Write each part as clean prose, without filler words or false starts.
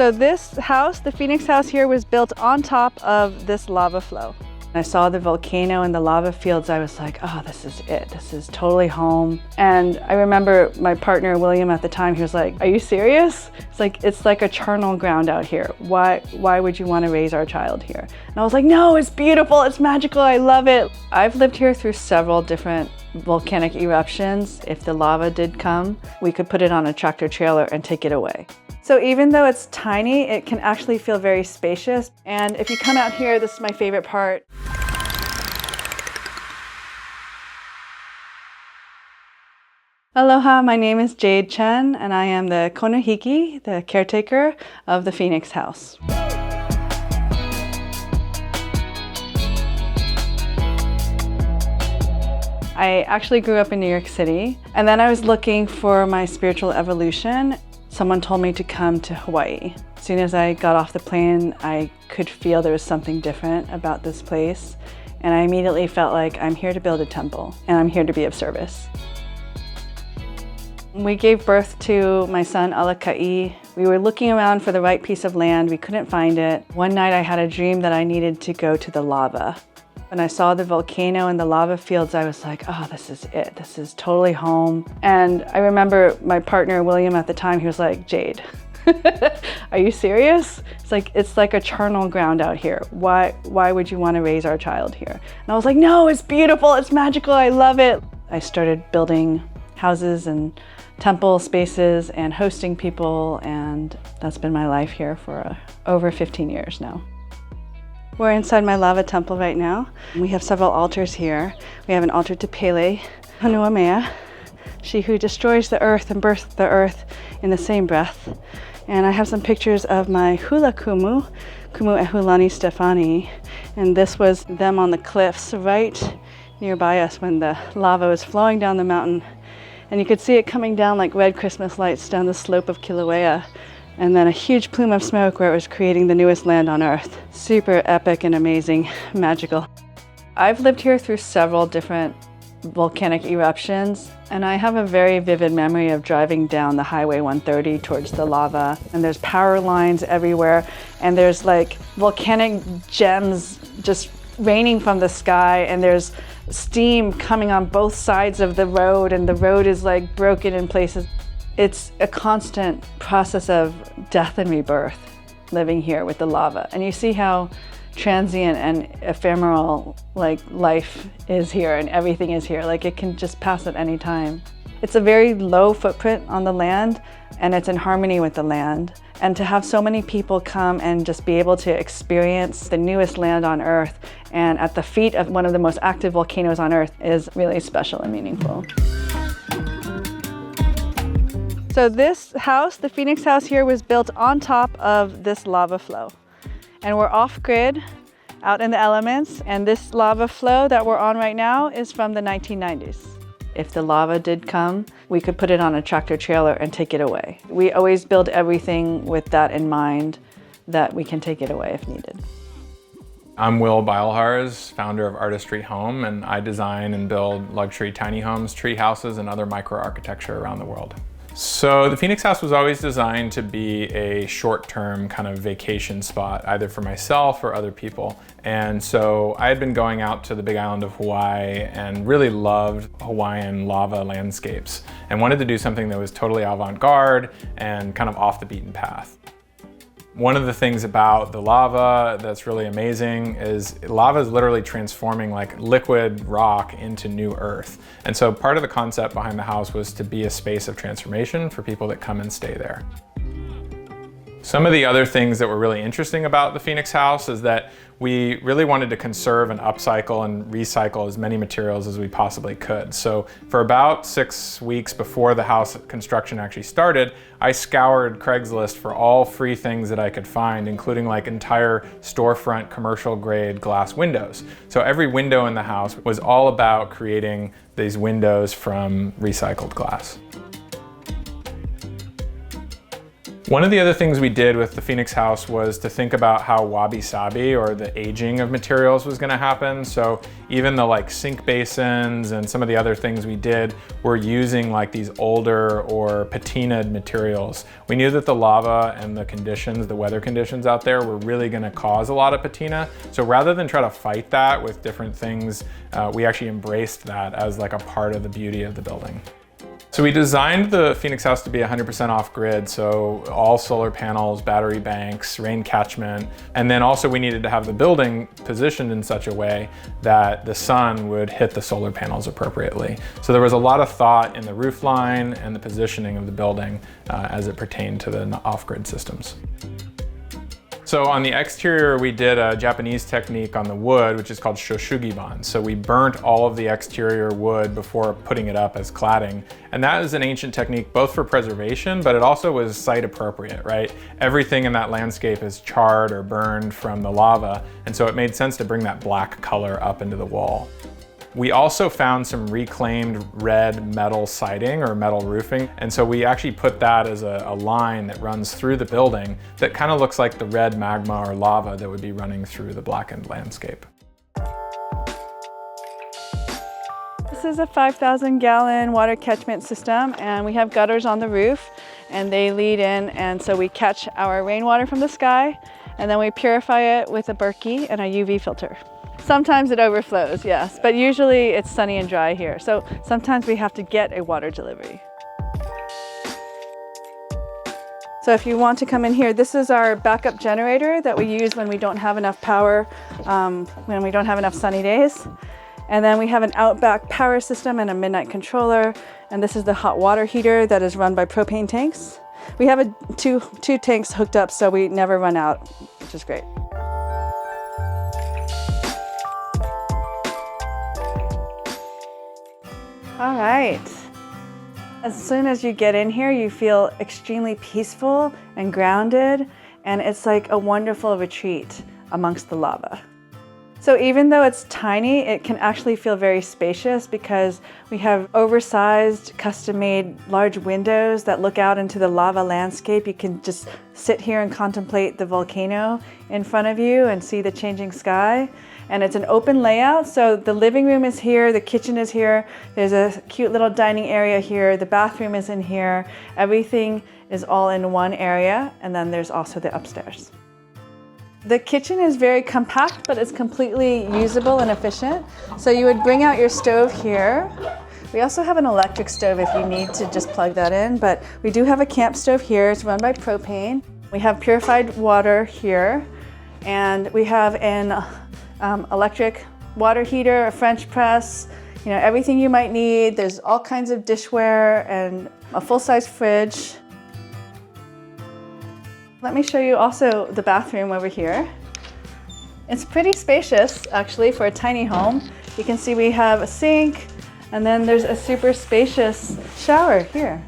So this house, the Phoenix house here, was built on top of this lava flow. I saw the volcano and the lava fields. I was like, oh, this is it. This is totally home. And I remember my partner, William, at the time, he was like, are you serious? It's like a charnel ground out here. Why would you want to raise our child here? And I was like, no, it's beautiful. It's magical. I love it. I've lived here through several different volcanic eruptions. If the lava did come, we could put it on a tractor trailer and take it away. So even though it's tiny, it can actually feel very spacious. And if you come out here, this is my favorite part. Aloha, my name is Jade Chen, and I am the konohiki, the caretaker of the Phoenix house. I actually grew up in New York City, and then I was looking for my spiritual evolution. Someone told me to come to Hawaii. As soon as I got off the plane, I could feel there was something different about this place, and I immediately felt like I'm here to build a temple, and I'm here to be of service. We gave birth to my son, Alakai. We were looking around for the right piece of land. We couldn't find it. One night I had a dream that I needed to go to the lava. When I saw the volcano and the lava fields, I was like, oh, this is it. This is totally home. And I remember my partner, William, at the time, he was like, Jade, are you serious? It's like a charnel ground out here. Why would you want to raise our child here? And I was like, no, it's beautiful. It's magical. I love it. I started building houses and temple spaces and hosting people, and that's been my life here for over 15 years now. We're inside my lava temple right now. We have several altars here. We have an altar to Pele, Hanuamea, she who destroys the earth and births the earth in the same breath. And I have some pictures of my hula kumu, Kumu Ehulani Stefani, and this was them on the cliffs right nearby us when the lava was flowing down the mountain. And you could see it coming down like red Christmas lights down the slope of Kilauea, and then a huge plume of smoke where it was creating the newest land on Earth. Super epic and amazing, magical. I've lived here through several different volcanic eruptions, and I have a very vivid memory of driving down the Highway 130 towards the lava, and there's power lines everywhere, and there's like volcanic gems just raining from the sky, and there's steam coming on both sides of the road, and the road is like broken in places. It's a constant process of death and rebirth living here with the lava. And you see how transient and ephemeral like life is here, and everything is here. Like it can just pass at any time. It's a very low footprint on the land, and it's in harmony with the land. And to have so many people come and just be able to experience the newest land on Earth and at the feet of one of the most active volcanoes on Earth is really special and meaningful. So this house, the Phoenix house here, was built on top of this lava flow. And we're off-grid, out in the elements, and this lava flow that we're on right now is from the 1990s. If the lava did come, we could put it on a tractor trailer and take it away. We always build everything with that in mind, that we can take it away if needed. I'm Beilharz, founder of ARTISTREE Home, and I design and build luxury tiny homes, tree houses, and other micro-architecture around the world. So the Phoenix house was always designed to be a short-term kind of vacation spot, either for myself or other people. And so I had been going out to the big island of Hawaii and really loved Hawaiian lava landscapes and wanted to do something that was totally avant-garde and kind of off the beaten path. One of the things about the lava that's really amazing is lava is literally transforming like liquid rock into new earth. And so part of the concept behind the house was to be a space of transformation for people that come and stay there. Some of the other things that were really interesting about the Phoenix house is that we really wanted to conserve and upcycle and recycle as many materials as we possibly could. So for about 6 weeks before the house construction actually started, I scoured Craigslist for all free things that I could find, including like entire storefront commercial grade glass windows. So every window in the house was all about creating these windows from recycled glass. One of the other things we did with the Phoenix House was to think about how wabi-sabi, or the aging of materials, was going to happen. So even the like sink basins and some of the other things we did were using like these older or patinaed materials. We knew that the lava and the conditions, the weather conditions out there, were really going to cause a lot of patina. So rather than try to fight that with different things, we actually embraced that as like a part of the beauty of the building. So we designed the Phoenix House to be 100% off-grid, so all solar panels, battery banks, rain catchment, and then also we needed to have the building positioned in such a way that the sun would hit the solar panels appropriately. So there was a lot of thought in the roof line and the positioning of the building as it pertained to the off-grid systems. So on the exterior, we did a Japanese technique on the wood, which is called shoshugiban. So we burnt all of the exterior wood before putting it up as cladding. And that is an ancient technique both for preservation, but it also was site appropriate, right? Everything in that landscape is charred or burned from the lava. And so it made sense to bring that black color up into the wall. We also found some reclaimed red metal siding or metal roofing. And so we actually put that as a line that runs through the building that kind of looks like the red magma or lava that would be running through the blackened landscape. This is a 5,000-gallon water catchment system, and we have gutters on the roof, and they lead in, and so we catch our rainwater from the sky, and then we purify it with a Berkey and a UV filter. Sometimes it overflows, yes, but usually it's sunny and dry here. So sometimes we have to get a water delivery. So if you want to come in here, this is our backup generator that we use when we don't have enough power, when we don't have enough sunny days. And then we have an outback power system and a midnight controller. And this is the hot water heater that is run by propane tanks. We have two tanks hooked up so we never run out, which is great. All right. As soon as you get in here, you feel extremely peaceful and grounded, and it's like a wonderful retreat amongst the lava. So even though it's tiny, it can actually feel very spacious because we have oversized, custom-made large windows that look out into the lava landscape. You can just sit here and contemplate the volcano in front of you and see the changing sky. And it's an open layout, so the living room is here, the kitchen is here, there's a cute little dining area here, the bathroom is in here, everything is all in one area, and then there's also the upstairs. The kitchen is very compact, but it's completely usable and efficient. So you would bring out your stove here. We also have an electric stove if you need to just plug that in, but we do have a camp stove here. It's run by propane. We have purified water here, and we have an electric water heater, a French press, everything you might need. There's all kinds of dishware and a full-size fridge. Let me show you also the bathroom over here. It's pretty spacious, actually, for a tiny home. You can see we have a sink, and then there's a super spacious shower here.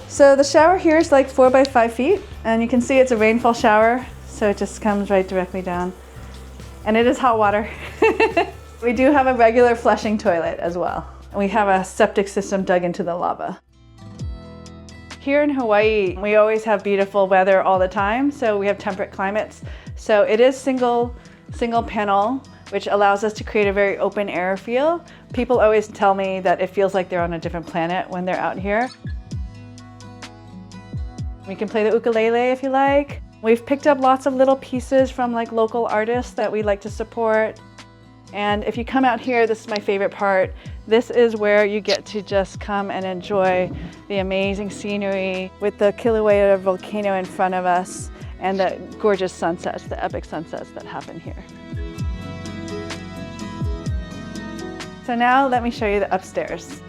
So the shower here is like 4 by 5 feet, and you can see it's a rainfall shower, so it just comes right directly down. And it is hot water. We do have a regular flushing toilet as well. And we have a septic system dug into the lava. Here in Hawaii, we always have beautiful weather all the time, so we have temperate climates. So it is single panel, which allows us to create a very open air feel. People always tell me that it feels like they're on a different planet when they're out here. We can play the ukulele if you like. We've picked up lots of little pieces from like local artists that we like to support. And if you come out here, this is my favorite part. This is where you get to just come and enjoy the amazing scenery with the Kilauea volcano in front of us and the gorgeous sunsets, the epic sunsets that happen here. So now let me show you the upstairs.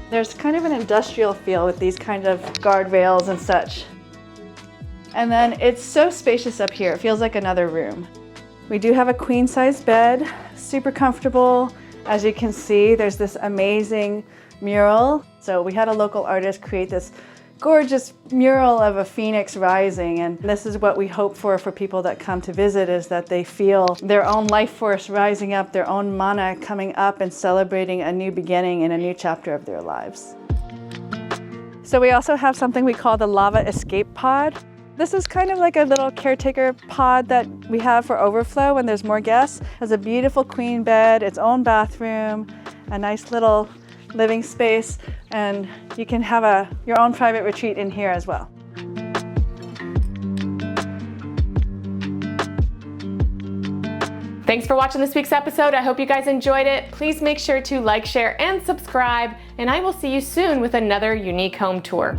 There's kind of an industrial feel with these kind of guardrails and such. And then it's so spacious up here, it feels like another room. We do have a queen-size bed, super comfortable. As you can see, there's this amazing mural. So we had a local artist create this gorgeous mural of a phoenix rising, and this is what we hope for people that come to visit, is that they feel their own life force rising up, their own mana coming up and celebrating a new beginning and a new chapter of their lives. So we also have something we call the lava escape pod. This is kind of like a little caretaker pod that we have for overflow when there's more guests. It has a beautiful queen bed, its own bathroom, a nice little living space, and you can have your own private retreat in here as well. Thanks for watching this week's episode. I hope you guys enjoyed it. Please make sure to like, share, and subscribe, and I will see you soon with another unique home tour.